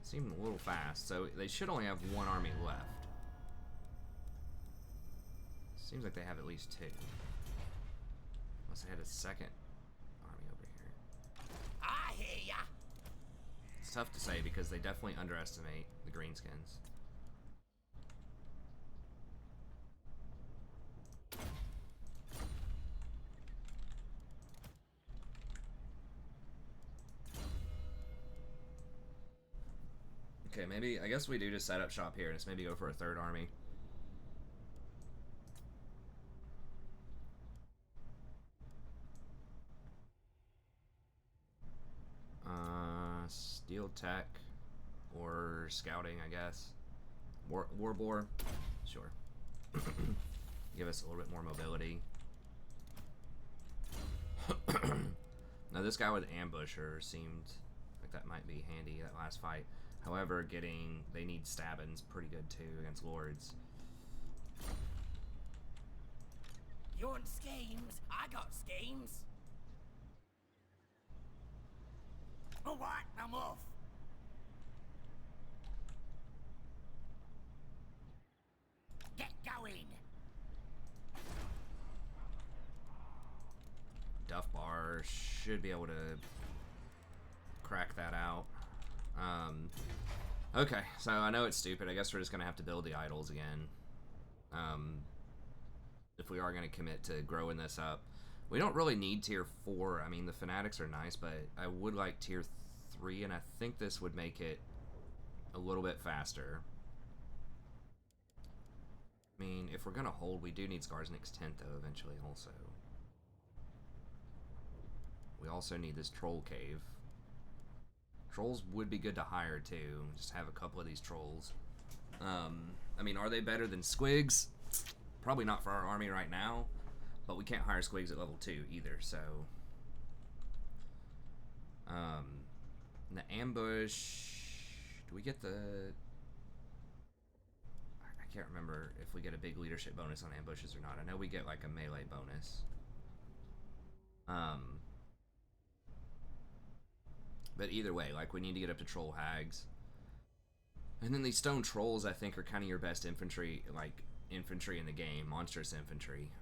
Seemed a little fast, so they should only have 1 army left. Seems like they have at least 2. Unless they had a second army over here. I hear ya. It's tough to say because they definitely underestimate the Greenskins. Okay, maybe, I guess we do just set up shop here and just maybe go for a 3rd army. Steel tech or scouting, I guess. War boar, sure. Give us a little bit more mobility. Now this guy with ambusher seemed like that might be handy that last fight. However, they need stabbins pretty good too against lords. You want schemes? I got schemes. Alright, I'm off. Get going. Duff bar should be able to crack that out. Okay, so I know it's stupid. I guess we're just gonna have to build the idols again. If we are gonna commit to growing this up. We don't really need tier 4. I mean, the fanatics are nice, but I would like tier 3, and I think this would make it a little bit faster. I mean, if we're gonna hold, we do need Skarsnik's tent, though, eventually, also. We also need this troll cave. Trolls would be good to hire, too. Just have a couple of these trolls. I mean, are they better than squigs? Probably not for our army right now. But we can't hire squigs at level 2 either, so... the ambush... Do we get the... I can't remember if we get a big leadership bonus on ambushes or not. I know we get like a melee bonus. But either way, like, we need to get up to troll hags. And then these stone trolls, I think, are kind of your best infantry, like, infantry in the game. Monstrous infantry.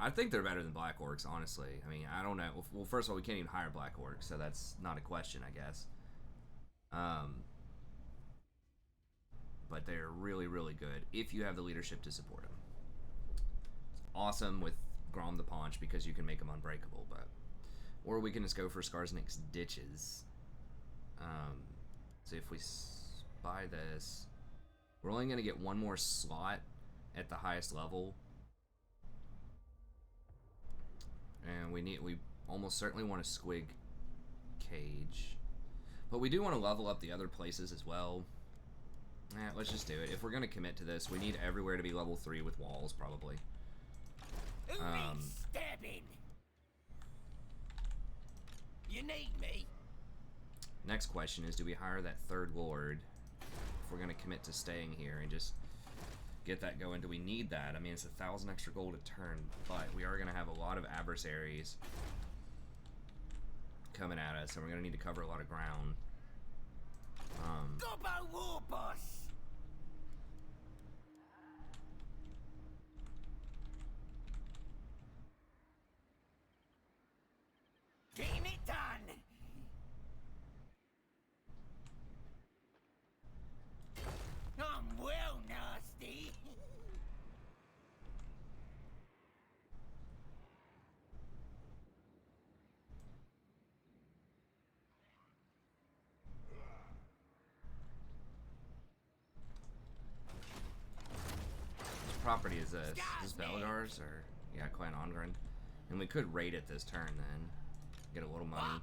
I think they're better than black orcs, honestly. I mean, I don't know. Well, first of all, we can't even hire black orcs, so that's not a question, I guess. But they're really, really good if you have the leadership to support them. It's awesome with Grom the Paunch because you can make them unbreakable, but... Or we can just go for Skarsnik's ditches. So if we buy this... We're only going to get 1 more slot at the highest level. And we almost certainly want a squig cage. But we do want to level up the other places as well. Let's just do it. If we're going to commit to this, we need everywhere to be level 3 with walls, probably. Stabbing. You need me. Next question is, do we hire that 3rd lord? If we're going to commit to staying here and just get that going, do we need that? I mean, it's 1,000 extra gold a turn, but we are going to have a lot of adversaries coming at us, and we're going to need to cover a lot of ground. Gobbo war boss. property is this? Is this Belegar's or yeah, Clan Ongren? And we could raid it this turn then, get a little money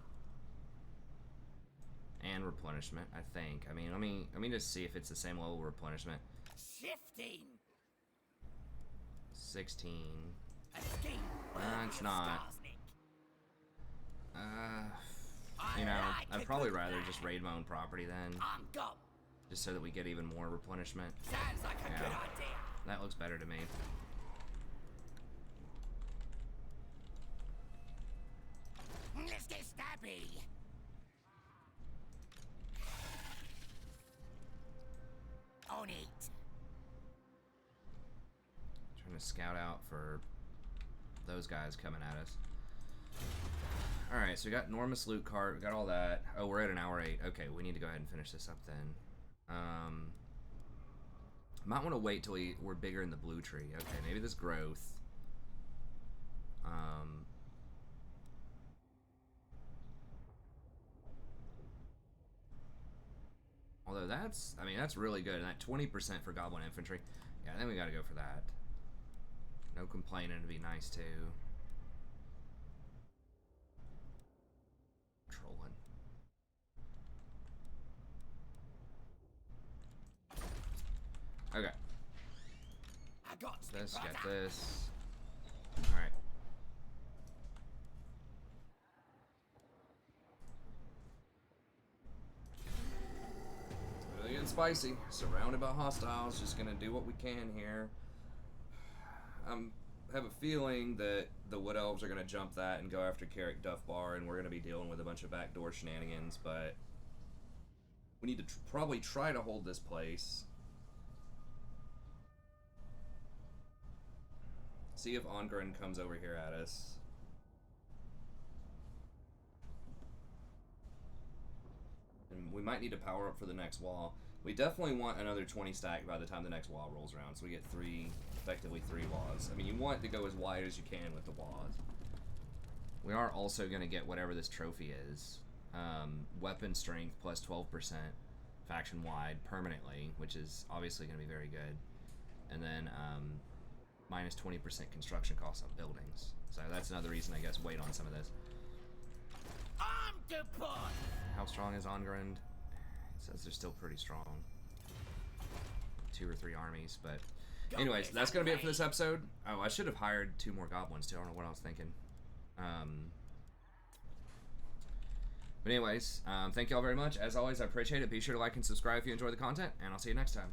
and replenishment. I think. I mean, let me just see if it's the same level of replenishment. Shifting. 16. It's It's not. You know, I'd probably rather just raid my own property then, I'm gone. just so that we get even more replenishment. Sounds like a good idea. That looks better to me. Let's get stabby. On it. Trying to scout out for those guys coming at us. Alright, so we got enormous loot cart, we got all that. Oh, we're at an hour 8. Okay, we need to go ahead and finish this up then. Might want to wait till we're bigger in the blue tree. Okay, maybe this growth. Although that's, I mean, that's really good. And that 20% for Goblin Infantry. Yeah, then we gotta go for that. No complaining, to be nice too. Trolling. Okay. I got This, brother. get this. Alright. Really getting spicy. Surrounded by hostiles. Just gonna do what we can here. Have a feeling that the Wood Elves are gonna jump that and go after Carrick Duffbar, and we're gonna be dealing with a bunch of backdoor shenanigans, but we need to probably try to hold this place. See if Ongren comes over here at us. And we might need to power up for the next wall. We definitely want another 20 stack by the time the next wall rolls around, so we get effectively three walls. I mean, you want to go as wide as you can with the walls. We are also going to get whatever this trophy is. Weapon strength plus 12% faction wide permanently, which is obviously going to be very good. And then minus 20% construction costs on buildings. So that's another reason, I guess, wait on some of this. I'm deployed. How strong is Ongren? It says they're still pretty strong. 2 or 3 armies, but anyways, that's gonna be it for this episode. Oh, I should have hired 2 more goblins too. I don't know what I was thinking. But anyways, thank y'all very much. As always, I appreciate it. Be sure to like and subscribe if you enjoy the content, and I'll see you next time.